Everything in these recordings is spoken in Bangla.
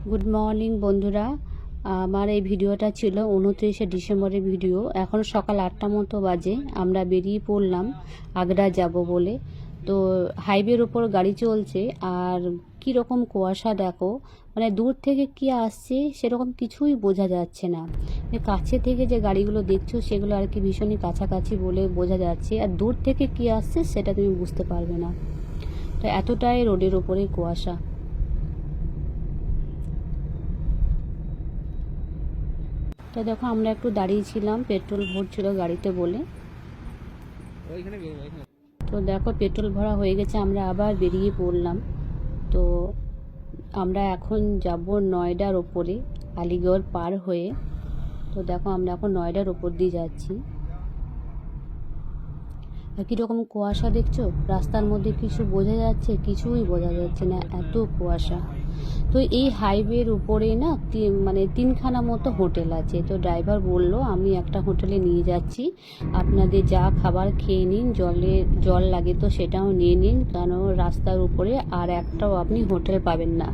গুড মর্নিং বন্ধুরা। আমার এই ভিডিওটা ছিল 29শে ডিসেম্বরের ভিডিও। এখন সকাল 8টা মতো বাজে। আমরা বেরিয়ে পড়লাম আগ্রা যাব বলে। তো হাইওয়ের উপর গাড়ি চলছে আর কি রকম কুয়াশা দেখো, মানে দূর থেকে কি আসছে সেরকম কিছুই বোঝা যাচ্ছে না। কাছে থেকে যে গাড়িগুলো দেখছো সেগুলো আর কি ভীষণই কাছাকাছি বলে বোঝা যাচ্ছে, আর দূর থেকে কি আসছে সেটা তুমি বুঝতে পারবে না। তো এতটাই রোডের ওপরে কুয়াশা। তো দেখো আমরা একটু দাঁড়িয়েছিলাম, পেট্রোল ভরছিল গাড়িতে বলে। তো দেখো পেট্রোল ভরা হয়ে গেছে, আমরা আবার বেরিয়ে পড়লাম। তো আমরা এখন যাব নয়ডার ওপরে, আলিগড় পার হয়ে। তো দেখো আমরা এখন নয়ডার ওপর দিয়ে যাচ্ছি। আর কীরকম কুয়াশা দেখছো, রাস্তার মধ্যে কিছু বোঝা যাচ্ছে? কিছুই বোঝা যাচ্ছে না, এত কুয়াশা। তো এই হাইওয়ের উপরে না মানে 3খানা মতো হোটেল আছে। তো ড্রাইভার বলল আমি একটা হোটেলে নিয়ে যাচ্ছি, আপনাদের যা খাবার খেয়ে নিন, জল লাগে তো সেটাও নিয়ে নিন, কারণ রাস্তার উপরে আর একটাও আপনি হোটেল পাবেন না।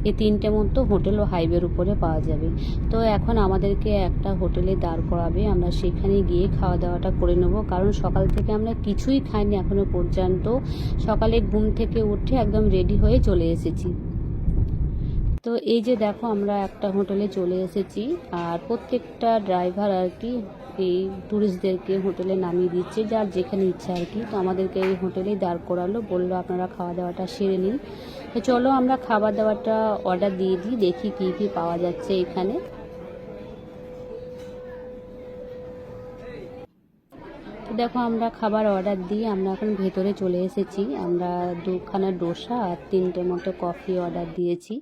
এই 3টে মতো হোটেলও হাইওয়ের উপরে পাওয়া যাবে। তো এখন আমাদেরকে একটা হোটেলে দাঁড় করাবে, আমরা সেখানে গিয়ে খাওয়া দাওয়াটা করে নেব, কারণ সকাল থেকে আমরা কিছুই খাইনি এখনো পর্যন্ত। সকালে ঘুম থেকে উঠে একদম রেডি হয়ে চলে এসেছি। তো এই যে দেখো আমরা একটা হোটেলে চলে এসেছি, আর প্রত্যেকটা ড্রাইভার আর কি এই ট্যুরিস্টদেরকে হোটেলে নামিয়ে দিচ্ছে, যার যেখানে ইচ্ছা আর কি। তো আমাদেরকে এই হোটেলেই দাঁড় করালো, বললো আপনারা খাওয়া দাওয়াটা সেরে নিন। তো চলো আমরা খাবার দাওয়াটা অর্ডার দিয়ে দিই, দেখি কী কী পাওয়া যাচ্ছে এখানে। তো দেখো আমরা খাবার অর্ডার দিয়ে আমরা এখন ভেতরে চলে এসেছি। আমরা 2খানা ডোসা আর 3টে মতো কফি অর্ডার দিয়েছি।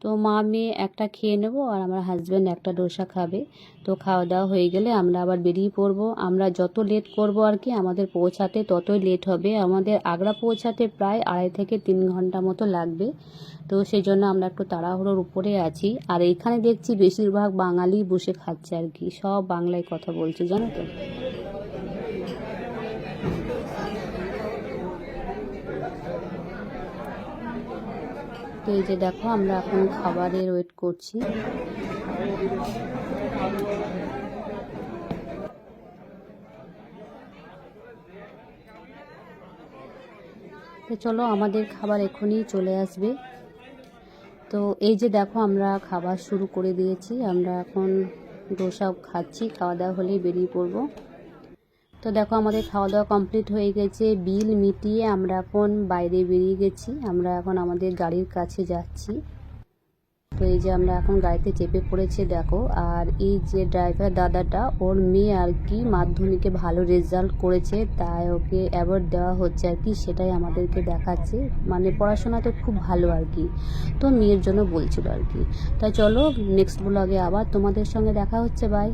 তো মা মেয়ে একটা খেয়ে নেবো, আর আমার হাজব্যান্ড একটা ডোসা খাবে। তো খাওয়া দাওয়া হয়ে গেলে আমরা আবার বেরিয়ে পড়বো। আমরা যত লেট করব আর কি আমাদের পৌঁছাতে ততই লেট হবে। আমাদের আগ্রা পৌঁছাতে প্রায় 2.5 থেকে 3 ঘন্টা মতো লাগবে। তো সেই জন্য আমরা একটু তাড়াহুড়োর উপরে আছি। আর এইখানে দেখছি বেশিরভাগ বাঙালি বসে খাচ্ছে আর কি, সব বাংলায় কথা বলছে, জানো তো। তো এই যে দেখো আমরা এখন খাবারের ওয়েট করছি। তো চলো আমাদের খাবার এখনই চলে আসবে। তো এই যে দেখো আমরা খাবার শুরু করে দিয়েছি, আমরা এখন ডোসা খাচ্ছি, খাওয়া দাওয়া হলেই বেরিয়ে পড়বো। তো দেখো আমাদের খাওয়া দাওয়া কমপ্লিট হয়ে গেছে, বিল মিটিয়ে আমরা এখন বাইরে বেরিয়ে গেছি। আমরা এখন আমাদের গাড়ির কাছে যাচ্ছি। তো এই যে আমরা এখন গাড়িতে চেপে পড়েছি দেখো। আর এই যে ড্রাইভার দাদাটা, ওর মেয়ে আর কি মাধ্যমিকে ভালো রেজাল্ট করেছে, তাই ওকে অ্যাওয়ার্ড দেওয়া হচ্ছে আর কি, সেটাই আমাদেরকে দেখাচ্ছে। মানে পড়াশোনাতে খুব ভালো আর কি, তো মেয়ের জন্য বলছিল আর কি। তাই চলো নেক্সট ব্লগে আবার তোমাদের সঙ্গে দেখা হচ্ছে, বাই।